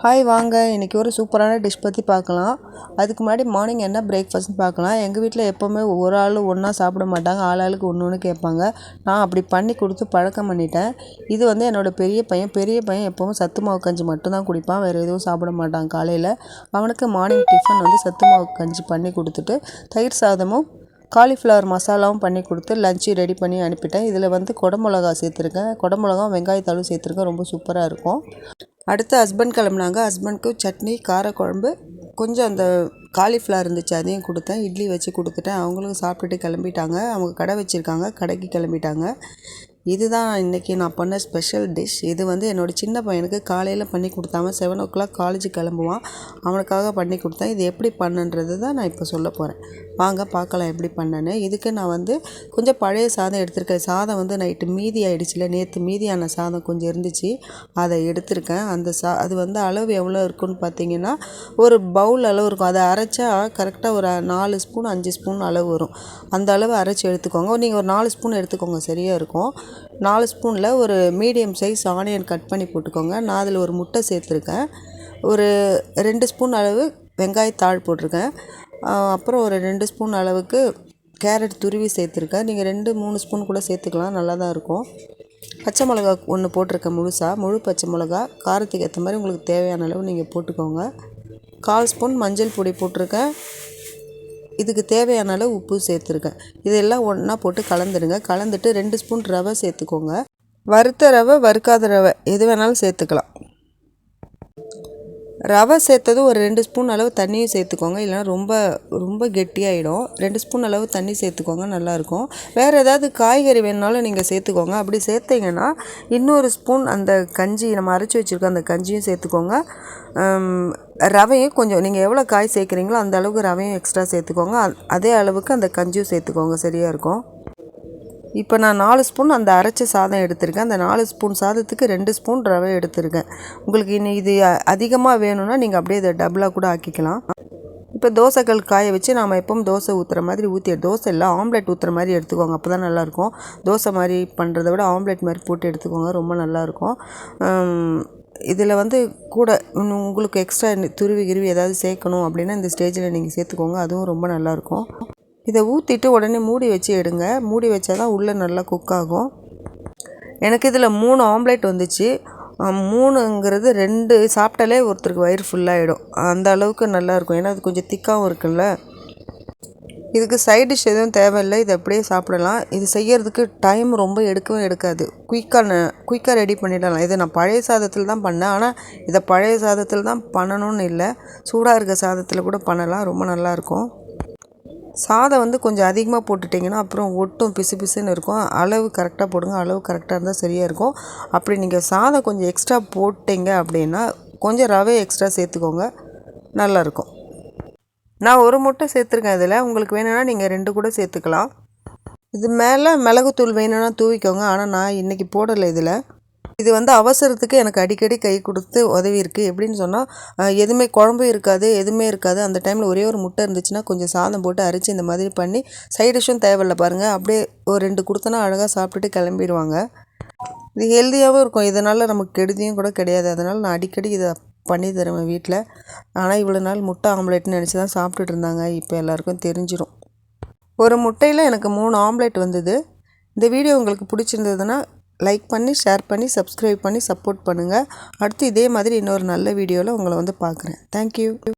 Hi வாங்க, இன்றைக்கி ஒரு சூப்பரான டிஷ் பற்றி பார்க்கலாம். அதுக்கு முன்னாடி மார்னிங் என்ன பிரேக்ஃபாஸ்ட்னு பார்க்கலாம். எங்கள் வீட்டில் எப்போவுமே ஒரு ஆள் ஒன்றா சாப்பிட மாட்டாங்க, ஆளாளுக்கு ஒன்று ஒன்று கேட்பாங்க. நான் அப்படி பண்ணி கொடுத்து பழக்கம் பண்ணிட்டேன். இது வந்து என்னோடய பெரிய பையன் எப்போவும் சத்து மாவு கஞ்சி மட்டும்தான் குடிப்பான், வேறு எதுவும் சாப்பிட மாட்டான். காலையில் அவனுக்கு மார்னிங் டிஃபன் வந்து சத்து மாவு கஞ்சி பண்ணி கொடுத்துட்டு தயிர் சாதமும் காலிஃப்ளவர் மசாலாவும் பண்ணி கொடுத்து லஞ்சு ரெடி பண்ணி அனுப்பிட்டேன். இதில் வந்து குடமிளகா சேர்த்துருக்கேன், குடமிளகாவும் வெங்காயத்தாலும் சேர்த்துருக்கேன், ரொம்ப சூப்பராக இருக்கும். அடுத்து ஹஸ்பண்ட் கிளம்புனாங்க. ஹஸ்பண்ட்க்கு சட்னி, காரக்குழம்பு, கொஞ்சம் அந்த காலிஃப்ளவர் இருந்துச்சு, அதையும் கொடுத்தேன். இட்லி வச்சு கொடுத்துட்டேன். அவங்களும் சாப்பிட்டுட்டு கிளம்பிட்டாங்க. அவங்க கடை வச்சுருக்காங்க, கடைக்கு கிளம்பிட்டாங்க. இதுதான் இன்றைக்கி நான் பண்ண ஸ்பெஷல் டிஷ். இது வந்து என்னோடய சின்ன பையனுக்கு காலையில் பண்ணி கொடுத்தாம 7 o'clock காலேஜுக்கு கிளம்புவான், அவனுக்காக பண்ணி கொடுத்தேன். இது எப்படி பண்ணுன்றது தான் நான் இப்போ சொல்ல போகிறேன். வாங்க பார்க்கலாம் எப்படி பண்ணேன்னு. இதுக்கு நான் வந்து கொஞ்சம் பழைய சாதம் எடுத்திருக்கேன். சாதம் வந்து நைட்டு மீதி ஆகிடுச்சில்ல, நேற்று மீதியான சாதம் கொஞ்சம் இருந்துச்சு, அதை எடுத்திருக்கேன். அது வந்து அளவு எவ்வளோ இருக்குன்னு பார்த்தீங்கன்னா ஒரு பவுல் அளவு இருக்கும். அதை அரைச்சா கரெக்டாக ஒரு 4 ஸ்பூன் 5 ஸ்பூன் அளவு வரும். அந்த அளவு அரைச்சி எடுத்துக்கோங்க. நீங்கள் ஒரு 4 ஸ்பூன் எடுத்துக்கோங்க, சரியாக இருக்கும். 4 ஸ்பூனில் ஒரு மீடியம் சைஸ் ஆனியன் கட் பண்ணி போட்டுக்கோங்க. நான் அதில் ஒரு முட்டை சேர்த்துருக்கேன். ஒரு 2 ஸ்பூன் அளவு வெங்காயத்தாள் போட்டிருக்கேன். அப்புறம் ஒரு 2 ஸ்பூன் அளவுக்கு கேரட் துருவி சேர்த்துருக்கேன். நீங்கள் 2-3 ஸ்பூன் கூட சேர்த்துக்கலாம், நல்லா தான் இருக்கும். பச்சை மிளகா ஒன்று போட்டிருக்கேன், முழு பச்சை மிளகா. காரத்துக்கு ஏற்ற மாதிரி உங்களுக்கு தேவையான அளவு நீங்கள் போட்டுக்கோங்க. 1/4 ஸ்பூன் மஞ்சள் பொடி போட்டிருக்கேன். இதுக்கு தேவையான அளவு உப்பு சேர்த்துருக்கேன். இதெல்லாம் ஒன்றா போட்டு கலந்துடுங்க. கலந்துட்டு 2 ஸ்பூன் ரவை சேர்த்துக்கோங்க. வறுத்த ரவை, வறுக்காத ரவை எது வேணாலும் சேர்த்துக்கலாம். ரவை சேர்த்தது ஒரு 2 ஸ்பூன் அளவு தண்ணியும் சேர்த்துக்கோங்க, இல்லைனா ரொம்ப கெட்டியாகிடும். 2 ஸ்பூன் அளவு தண்ணி சேர்த்துக்கோங்க, நல்லாயிருக்கும். வேறு ஏதாவது காய்கறி வேணுனாலும் நீங்கள் சேர்த்துக்கோங்க. அப்படி சேர்த்திங்கன்னா இன்னொரு ஸ்பூன் அந்த கஞ்சி நம்ம அரைச்சி வச்சுருக்கோம், அந்த கஞ்சியும் சேர்த்துக்கோங்க. ரவையும் கொஞ்சம் நீங்கள் எவ்வளோ காய் சேர்க்குறீங்களோ அந்த அளவுக்கு ரவையும் எக்ஸ்ட்ரா சேர்த்துக்கோங்க. அதே அளவுக்கு அந்த கஞ்சியும் சேர்த்துக்கோங்க, சரியாக இருக்கும். இப்போ நான் 4 ஸ்பூன் அந்த அரைச்ச சாதம் எடுத்திருக்கேன். அந்த 4 ஸ்பூன் சாதத்துக்கு 2 ஸ்பூன் ரவை எடுத்திருக்கேன். உங்களுக்கு இது அதிகமாக வேணும்னா நீங்கள் அப்படியே இதை டபுளாக கூட ஆக்கிக்கலாம். இப்போ தோசைக்கல் காய வச்சு நாம் எப்பவும் தோசை ஊற்றுற மாதிரி தோசை இல்லை, ஆம்லெட் ஊற்றுற மாதிரி எடுத்துக்கோங்க, அப்போ தான் நல்லாயிருக்கும். தோசை மாதிரி பண்ணுறத விட ஆம்லெட் மாதிரி போட்டு எடுத்துக்கோங்க, ரொம்ப நல்லாயிருக்கும். இதில் வந்து கூட உங்களுக்கு எக்ஸ்ட்ரா துருவி ஏதாவது சேர்க்கணும் அப்படின்னா இந்த ஸ்டேஜில் நீங்கள் சேர்த்துக்கோங்க, அதுவும் ரொம்ப நல்லாயிருக்கும். இதை ஊற்றிட்டு உடனே மூடி வச்சு எடுங்க. மூடி வச்சா தான் உள்ளே நல்லா குக் ஆகும். எனக்கு இதில் 3 ஆம்லேட் வந்துச்சு. 3ங்கிறது 2 சாப்பிட்டாலே ஒருத்தருக்கு வயிறு ஃபுல்லாகிடும், அந்த அளவுக்கு நல்லாயிருக்கும். ஏன்னா அது கொஞ்சம் திக்காகவும் இருக்குல்ல. இதுக்கு சைட் டிஷ் எதுவும் தேவையில்லை, இதை அப்படியே சாப்பிடலாம். இது செய்கிறதுக்கு டைம் ரொம்ப எடுக்காது. குயிக்காக ரெடி பண்ணிடலாம். இதை நான் பழைய சாதத்தில் தான் பண்ணேன், ஆனால் இதை பழைய சாதத்தில் தான் பண்ணணும்னு இல்லை, சூடாக இருக்க சாதத்தில் கூட பண்ணலாம், ரொம்ப நல்லாயிருக்கும். சாதம் வந்து கொஞ்சம் அதிகமாக போட்டுட்டிங்கன்னா அப்புறம் ஒட்டும், பிசுன்னு இருக்கும். அளவு கரெக்டாக போடுங்க, அளவு கரெக்டாக இருந்தால் சரியாக இருக்கும். அப்படி நீங்கள் சாதம் கொஞ்சம் எக்ஸ்ட்ரா போட்டிங்க அப்படின்னா கொஞ்சம் ரவை எக்ஸ்ட்ரா சேர்த்துக்கோங்க, நல்லாயிருக்கும். நான் ஒரு முட்டை சேர்த்துருக்கேன் இதில், உங்களுக்கு வேணும்னா நீங்கள் 2 கூட சேர்த்துக்கலாம். இது மேலே மிளகுத்தூள் வேணும்னா தூவிக்கோங்க, ஆனால் நான் இன்றைக்கி போடலை இதில். இது வந்து அவசரத்துக்கு எனக்கு அடிக்கடி கை கொடுத்து உதவி இருக்குது. எப்படின்னு சொன்னால் எதுவுமே குழம்பு இருக்காது, எதுவுமே இருக்காது. அந்த டைமில் ஒரே ஒரு முட்டை இருந்துச்சுன்னா கொஞ்சம் சாதம் போட்டு அரைச்சி இந்த மாதிரி பண்ணி சைட் டிஷ்ஷும் தேவையில்லை பாருங்கள். அப்படியே ஒரு 2 கொடுத்தனா அழகாக சாப்பிட்டுட்டு கிளம்பிடுவாங்க. இது ஹெல்த்தியாகவும் இருக்கும், இதனால் நமக்கு கெடுதியும் கூட கிடையாது. அதனால் நான் அடிக்கடி இதை பண்ணி தருவேன் வீட்டில். ஆனால் இவ்வளோ நாள் முட்டை ஆம்லேட்னு நினச்சி தான் சாப்பிட்டுட்டு இருந்தாங்க, இப்போ எல்லாேருக்கும் தெரிஞ்சிடும். ஒரு முட்டையில் எனக்கு 3 ஆம்லேட் வந்தது. இந்த வீடியோ உங்களுக்கு பிடிச்சிருந்ததுன்னா லைக் பண்ணி, ஷேர் பண்ணி, சப்ஸ்கிரைப் பண்ணி சப்போர்ட் பண்ணுங்கள். அடுத்து இதே மாதிரி இன்னொரு நல்ல வீடியோவில் உங்களை வந்து பார்க்குறேன். தேங்க்யூ.